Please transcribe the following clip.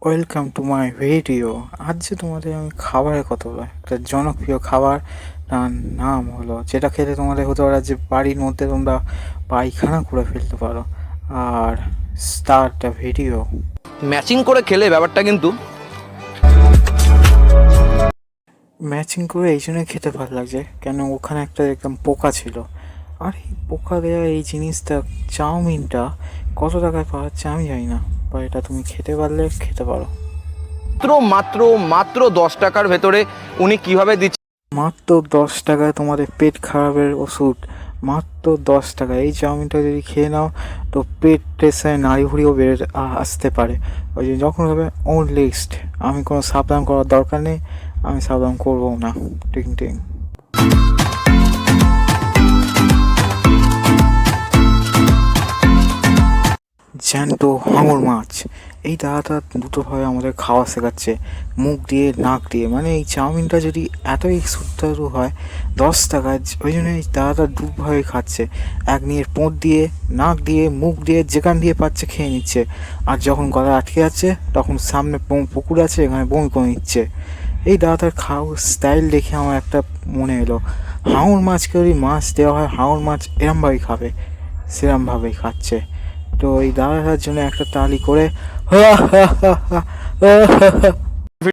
Welcome to my video. আজ যে তোমাদের আমি খাবারের কথা বলবো, একটা জনপ্রিয় খাবার, তার নাম হলো, যেটা খেলে তোমাদের হতে পারে যে বাড়ির মধ্যে তোমরা পায়খানা করে ফেলতে পারো। আর স্টার্ট দ্য ভিডিও। ম্যাচিং করে খেলে ব্যাপারটা কিন্তু ম্যাচিং করে এই জন্যই খেতে ভালো লাগছে, কেন ওখানে একটা একদম পোকা ছিল। আর এই পোকা দেওয়া এই জিনিসটা, চাউমিনটা কত টাকায় পাওয়া যাচ্ছে আমি জানি না, বা এটা তুমি খেতে পারলে খেতে পারো। মাত্র মাত্র মাত্র 10 টাকার ভেতরে উনি কিভাবে দিচ্ছে। মাত্র 10 টাকায় তোমাদের পেট খারাপের ওষুধ, মাত্র 10 টাকা। এই চাউমিনটা যদি খেয়ে নাও তো পেটে নাড়ি ভুড়িও বেড়ে আসতে পারে। ওই যে যখন হবে ওন লিস্ট, আমি কোনো সাবধান করার দরকার নেই, আমি সাবধান করবো না। টিং টিং। জ্যান্ত হাঙর মাছ, এই দাদাটা দুটোভাবে আমাদের খাওয়া শেখাচ্ছে, মুখ দিয়ে নাক দিয়ে। মানে এই চাউমিনটা যদি এতই সুস্বাদু হয় 10 টাকায়, ওই জন্য এই দাদাটা দুভাবে খাচ্ছে। এক নিয়ে পোঁত দিয়ে, নাক দিয়ে, মুখ দিয়ে, যেখান দিয়ে পাচ্ছে খেয়ে নিচ্ছে। আর যখন গলা আটকে যাচ্ছে তখন সামনে পুকুর আছে, এখানে বমি করে নিচ্ছে। এই দাদাটার খাওয়ার স্টাইল দেখে আমার একটা মনে এলো, হাঙর মাছকে যদি মাছ দেওয়া হয়, হাঙর মাছ এরমভাবেই খাবে, সেরমভাবেই খাচ্ছে। তো এই দাদাটার জন্য একটা তালি করে